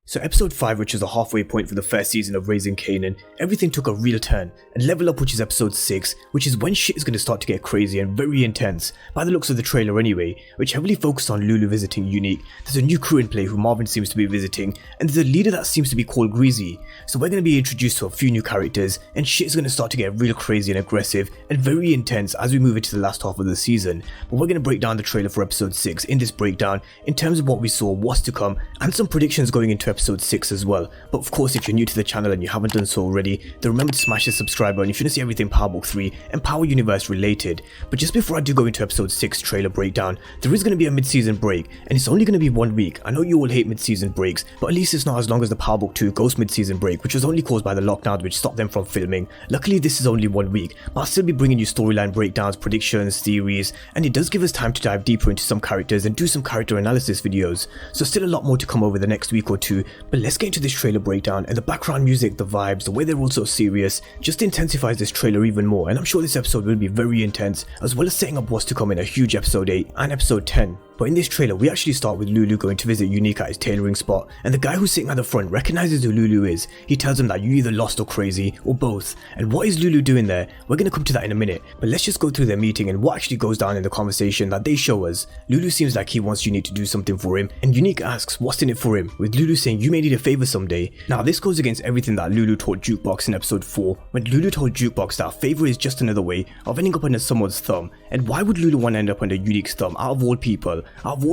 So episode 5, which is the halfway point for the first season of Raising Kanan, everything took a real turn, and level up, which is episode 6, which is when shit is going to start to get crazy and very intense, by the looks of the trailer anyway, which heavily focused on Lulu visiting Unique. There's a new crew in play who Marvin seems to be visiting, and there's a leader that seems to be called Greezy. So we're going to be introduced to a few new characters, and shit is going to start to get real crazy and aggressive and very intense as we move into the last half of the season. But we're going to break down the trailer for episode 6 in this breakdown, in terms of what we saw, what's to come, and some predictions going into episode 6 as well. But of course, if you're new to the channel and you haven't done so already, then remember to smash the subscribe button if you want to see everything Power Book 3 and Power Universe related. But just before I do go into episode 6 trailer breakdown, there is going to be a mid-season break, and it's only going to be 1 week. I know you all hate mid-season breaks, but at least it's not as long as the Power Book 2 Ghost mid-season break, which was only caused by the lockdown which stopped them from filming. Luckily this is only 1 week, but I'll still be bringing you storyline breakdowns, predictions, theories, and it does give us time to dive deeper into some characters and do some character analysis videos. So still a lot more to come over the next week or two, but let's get into this trailer breakdown. And the background music, the vibes, the way they're all so serious just intensifies this trailer even more, and I'm sure this episode will be very intense, as well as setting up what's to come in a huge episode 8 and episode 10. But in this trailer, we actually start with Lulu going to visit Unique at his tailoring spot, and the guy who's sitting at the front recognizes who Lulu is. He tells him that you either lost or crazy, or both. And what is Lulu doing there? We're going to come to that in a minute, but let's just go through their meeting and what actually goes down in the conversation that they show us. Lulu seems like he wants Unique to do something for him, and Unique asks what's in it for him, with Lulu saying you may need a favor someday. Now this goes against everything that Lulu taught Jukebox in episode 4, when Lulu told Jukebox that favor is just another way of ending up under someone's thumb. And why would Lulu want to end up under Unique's thumb? Out of all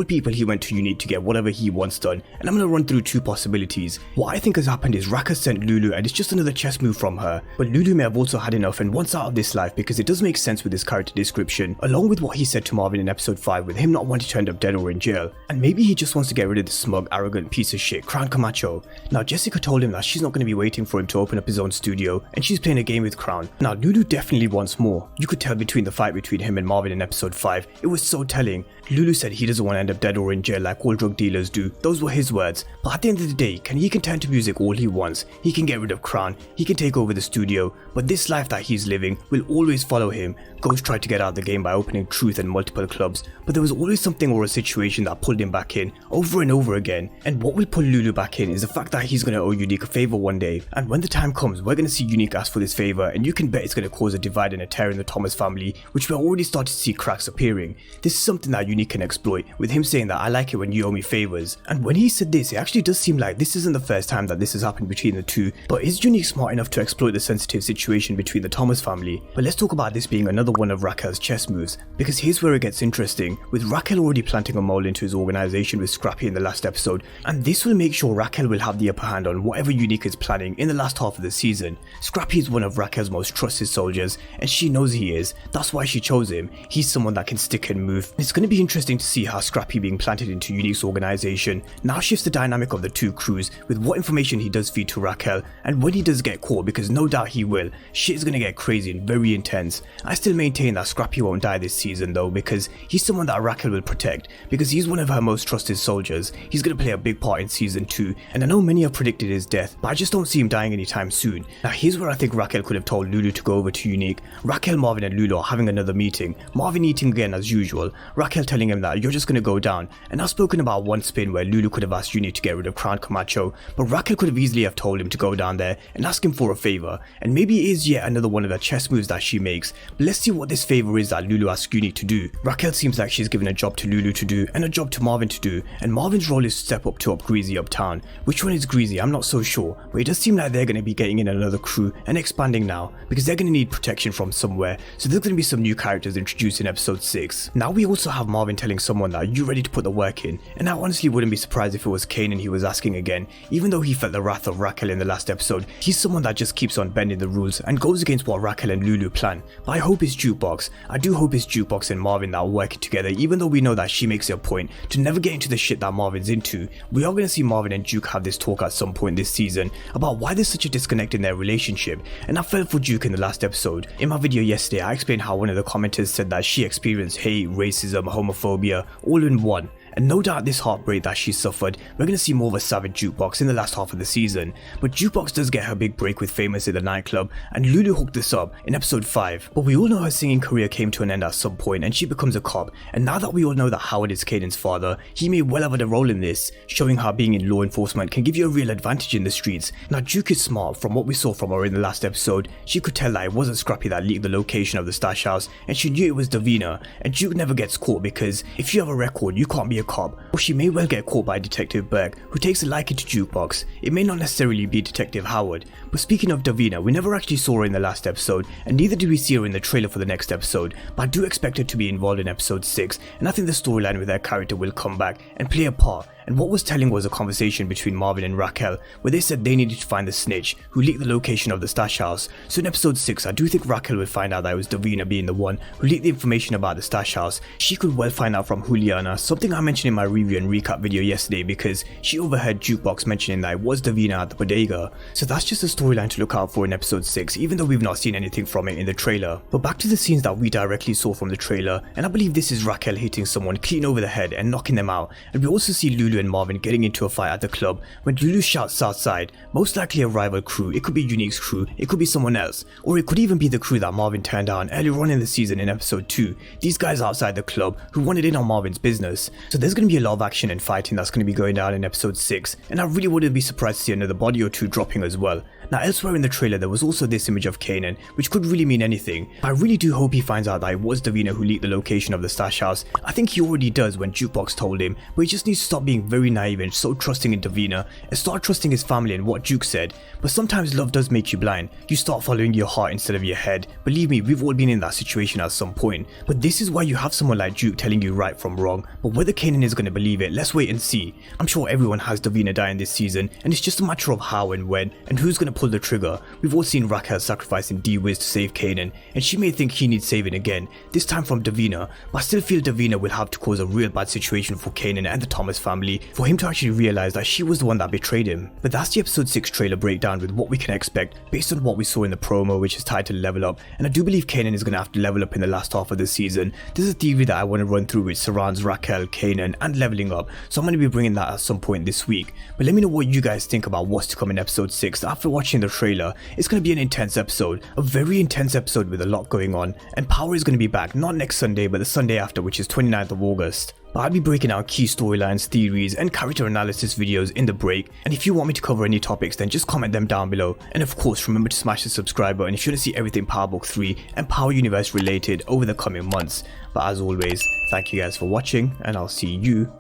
people he went to Unique to get whatever he wants done, and I'm going to run through 2 possibilities. What I think has happened is Raquel sent Lulu, and it's just another chess move from her, but Lulu may have also had enough and wants out of this life, because it does make sense with his character description, along with what he said to Marvin in episode 5 with him not wanting to end up dead or in jail. And maybe he just wants to get rid of the smug, arrogant piece of shit Crown Camacho. Now Jessica told him that she's not going to be waiting for him to open up his own studio, and she's playing a game with Crown. Now Lulu definitely wants more. You could tell between the fight between him and Marvin in episode 5, it was so telling. Lulu said he doesn't want to end up dead or in jail like all drug dealers do. Those were his words. But at the end of the day, he can turn to music all he wants. He can get rid of Crown, he can take over the studio, but this life that he's living will always follow him. Ghost tried to get out of the game by opening Truth and multiple clubs, but there was always something or a situation that pulled him back in over and over again. And what will pull Lulu back in is the fact that he's going to owe Unique a favor one day, and when the time comes, we're going to see Unique ask for this favor, and you can bet it's going to cause a divide and a tear in the Thomas family, which we're already starting to see cracks appearing. This is something that Unique can exploit, with him saying that I like it when you owe me favors. And when he said this, it actually does seem like this isn't the first time that this has happened between the two, but is Unique smart enough to exploit the sensitive situation between the Thomas family? But let's talk about this being another one of Raquel's chess moves, because here's where it gets interesting, with Raquel already planting a mole into his organization with Scrappy in the last episode, and this will make sure Raquel will have the upper hand on whatever Unique is planning in the last half of the season. Scrappy is one of Raquel's most trusted soldiers, and she knows he is. That's why she chose him. He's someone that can stick and move. It's going to be interesting to see how Scrappy being planted into Unique's organization now shifts the dynamic of the two crews, with what information he does feed to Raquel, and when he does get caught, because no doubt he will, shit is going to get crazy and very intense. I still maintain that Scrappy won't die this season though, because he's someone that Raquel will protect, because he's one of her most trusted soldiers. He's going to play a big part in season 2, and I know many have predicted his death, but I just don't see him dying anytime soon. Now here's where I think Raquel could have told Lulu to go over to Unique. Raquel, Marvin and Lulu are having another meeting, Marvin eating again as usual, Raquel telling him that you're just going to go down, and I've spoken about one spin where Lulu could have asked Unique to get rid of Crown Camacho, but Raquel could have easily have told him to go down there and ask him for a favor, and maybe it is yet another one of the chess moves that she makes. But let's see what this favor is that Lulu asks Unique to do. Raquel seems like she's given a job to Lulu to do and a job to Marvin to do, and Marvin's role is to step up to help Greezy uptown. Which one is Greezy? I'm not so sure, but it does seem like they're going to be getting in another crew and expanding now, because they're going to need protection from somewhere, so there's going to be some new characters introduced in episode 6. Now we also have Marvin telling someone that you ready to put the work in, and I honestly wouldn't be surprised if it was Kanan he was asking again. Even though he felt the wrath of Raquel in the last episode, he's someone that just keeps on bending the rules and goes against what Raquel and Lulu plan. But I hope it's Jukebox. I do hope it's Jukebox and Marvin that are working together, even though we know that she makes it a point to never get into the shit that Marvin's into. We are going to see Marvin and Duke have this talk at some point this season about why there's such a disconnect in their relationship, and I felt for Duke in the last episode. In my video yesterday, I explained how one of the commenters said that she experienced hate, racism, homophobia all in one, and no doubt this heartbreak that she suffered, we're going to see more of a savage Jukebox in the last half of the season. But Jukebox does get her big break with Famous in the nightclub, and Lulu hooked this up in episode 5. But we all know her singing career came to an end at some point and she becomes a cop, and now that we all know that Howard is Kanan's father, he may well have had a role in this, showing how being in law enforcement can give you a real advantage in the streets. Now Juke is smart. From what we saw from her in the last episode, she could tell that it wasn't Scrappy that leaked the location of the stash house, and she knew it was Davina, and Juke never gets caught because if you have a record you can't be a cop. Or she may well get caught by Detective Burke, who takes a liking to Jukebox. It may not necessarily be Detective Howard. But speaking of Davina, we never actually saw her in the last episode, and neither did we see her in the trailer for the next episode, but I do expect her to be involved in episode 6, and I think the storyline with her character will come back and play a part. And what was telling was a conversation between Marvin and Raquel, where they said they needed to find the snitch who leaked the location of the stash house. So in episode 6, I do think Raquel would find out that it was Davina being the one who leaked the information about the stash house. She could well find out from Juliana, something I mentioned in my review and recap video yesterday, because she overheard Jukebox mentioning that it was Davina at the bodega. So that's just a storyline to look out for in episode 6, even though we've not seen anything from it in the trailer. But back to the scenes that we directly saw from the trailer, and I believe this is Raquel hitting someone clean over the head and knocking them out, and we also see Lulu and Marvin getting into a fight at the club when Lulu shouts Southside, most likely a rival crew. It could be Unique's crew, it could be someone else, or it could even be the crew that Marvin turned down earlier on in the season in episode 2, these guys outside the club who wanted in on Marvin's business. So there's going to be a lot of action and fighting that's going to be going down in episode 6, and I really wouldn't be surprised to see another body or two dropping as well. Now elsewhere in the trailer there was also this image of Kanan, which could really mean anything, but I really do hope he finds out that it was Davina who leaked the location of the stash house. I think he already does when Jukebox told him, but he just needs to stop being very naive and so trusting in Davina and start trusting his family and what Juke said. But sometimes love does make you blind. You start following your heart instead of your head. Believe me, we've all been in that situation at some point. But this is why you have someone like Juke telling you right from wrong. But whether Kanan is going to believe it, let's wait and see. I'm sure everyone has Davina dying this season, and it's just a matter of how and when and who's going to pull the trigger. We've all seen Raquel sacrificing D-Wiz to save Kanan, and she may think he needs saving again, this time from Davina, but I still feel Davina will have to cause a real bad situation for Kanan and the Thomas family for him to actually realize that she was the one that betrayed him. But that's the episode 6 trailer breakdown with what we can expect based on what we saw in the promo, which is titled Level Up, and I do believe Kanan is going to have to level up in the last half of the season. There's a theory that I want to run through which surrounds Raquel, Kanan and leveling up, so I'm going to be bringing that at some point this week. But let me know what you guys think about what's to come in episode 6 after watching the trailer. It's going to be an intense episode, a very intense episode with a lot going on, and Power is going to be back not next Sunday but the Sunday after, which is 29th of August. But I'll be breaking out key storylines, theories and character analysis videos in the break, and if you want me to cover any topics then just comment them down below, and of course remember to smash the subscribe button if you want to see everything Power Book 3 and Power Universe related over the coming months. But as always, thank you guys for watching and I'll see you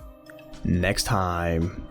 next time.